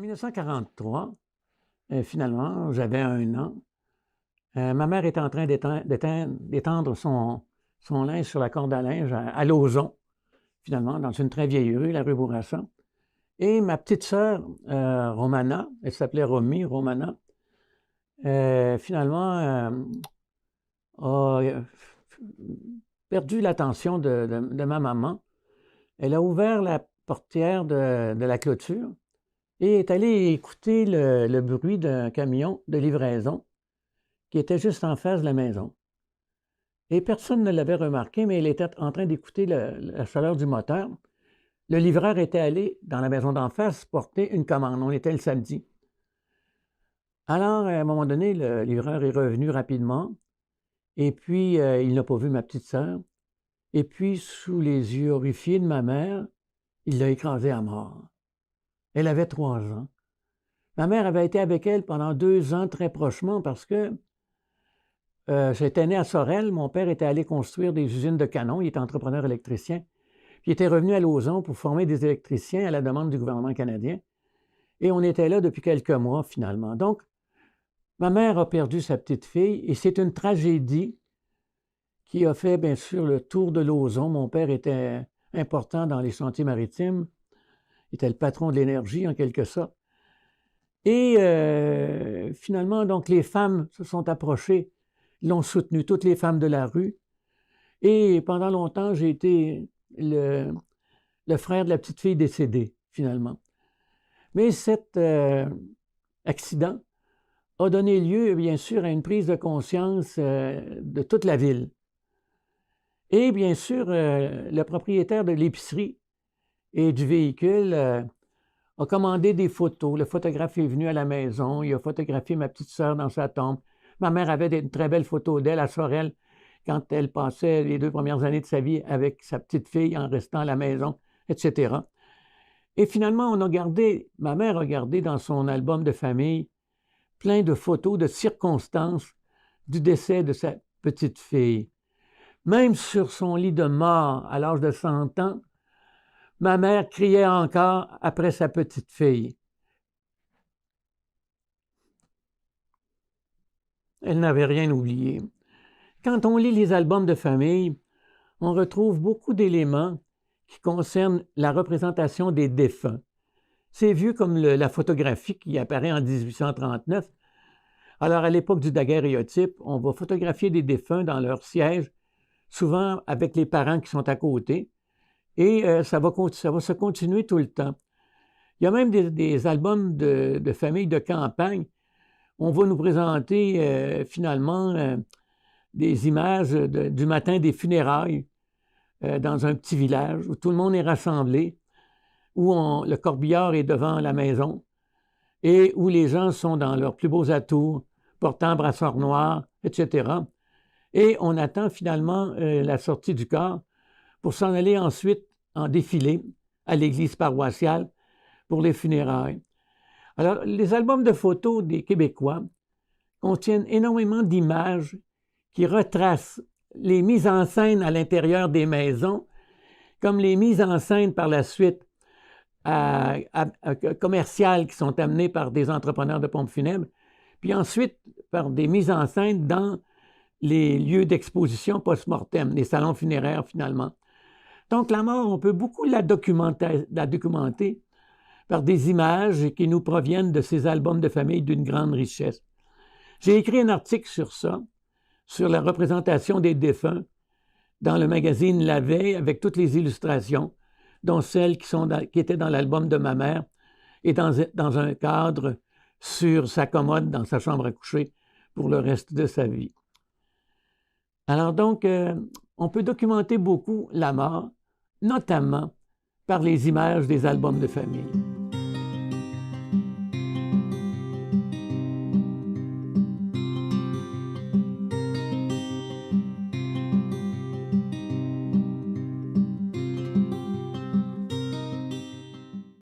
1943, finalement, j'avais 1 an. Ma mère était en train d'étendre son linge sur la corde à linge à Lauson, finalement, dans une très vieille rue, la rue Bourassa. Et ma petite sœur, Romana, elle s'appelait Romana, finalement, a perdu l'attention de ma maman. Elle a ouvert la portière de la clôture et est allée écouter le bruit d'un camion de livraison qui était juste en face de la maison. Et personne ne l'avait remarqué, mais elle était en train d'écouter la chaleur du moteur. Le livreur était allé dans la maison d'en face porter une commande. On était le samedi. Alors, à un moment donné, le livreur est revenu rapidement et puis il n'a pas vu ma petite sœur. Et puis, sous les yeux horrifiés de ma mère, il l'a écrasée à mort. Elle avait 3 ans. Ma mère avait été avec elle pendant 2 ans très prochement parce que j'étais né à Sorel. Mon père était allé construire des usines de canons. Il était entrepreneur électricien. Puis il était revenu à Lauson pour former des électriciens à la demande du gouvernement canadien. Et on était là depuis quelques mois, finalement. Donc, ma mère a perdu sa petite fille et c'est une tragédie qui a fait, bien sûr, le tour de Lauson. Mon père était important dans les chantiers maritimes. Il était le patron de l'énergie, en quelque sorte. Et finalement, donc, les femmes se sont approchées, l'ont soutenu, toutes les femmes de la rue. Et pendant longtemps, j'ai été le frère de la petite fille décédée, finalement. Mais cet accident a donné lieu, bien sûr, à une prise de conscience de toute la ville. Et bien sûr, le propriétaire de l'épicerie et du véhicule a commandé des photos. Le photographe est venu à la maison, il a photographié ma petite sœur dans sa tombe. Ma mère avait de très belles photos d'elle à Sorel quand elle passait les 2 premières années de sa vie avec sa petite fille en restant à la maison, etc. Et finalement, ma mère a gardé dans son album de famille plein de photos de circonstances du décès de sa petite fille. Même sur son lit de mort à l'âge de 100 ans, ma mère criait encore après sa petite fille. Elle n'avait rien oublié. Quand on lit les albums de famille, on retrouve beaucoup d'éléments qui concernent la représentation des défunts. C'est vu comme la photographie qui apparaît en 1839. Alors, à l'époque du daguerréotype, on va photographier des défunts dans leur siège, souvent avec les parents qui sont à côté, et ça va se continuer tout le temps. Il y a même des albums de famille de campagne. On va nous présenter finalement des images du matin des funérailles dans un petit village où tout le monde est rassemblé, où le corbillard est devant la maison et où les gens sont dans leurs plus beaux atours, portant brassard noir, etc. Et on attend finalement la sortie du corps pour s'en aller ensuite en défilé à l'église paroissiale pour les funérailles. Alors, les albums de photos des Québécois contiennent énormément d'images qui retracent les mises en scène à l'intérieur des maisons, comme les mises en scène par la suite commerciales qui sont amenées par des entrepreneurs de pompes funèbres, puis ensuite par des mises en scène dans les lieux d'exposition post-mortem, les salons funéraires finalement. Donc la mort, on peut beaucoup la documenter par des images qui nous proviennent de ces albums de famille d'une grande richesse. J'ai écrit un article sur ça, sur la représentation des défunts dans le magazine La Veille avec toutes les illustrations, dont celles qui étaient dans l'album de ma mère et dans un cadre sur sa commode dans sa chambre à coucher pour le reste de sa vie. Alors donc, on peut documenter beaucoup la mort, notamment par les images des albums de famille.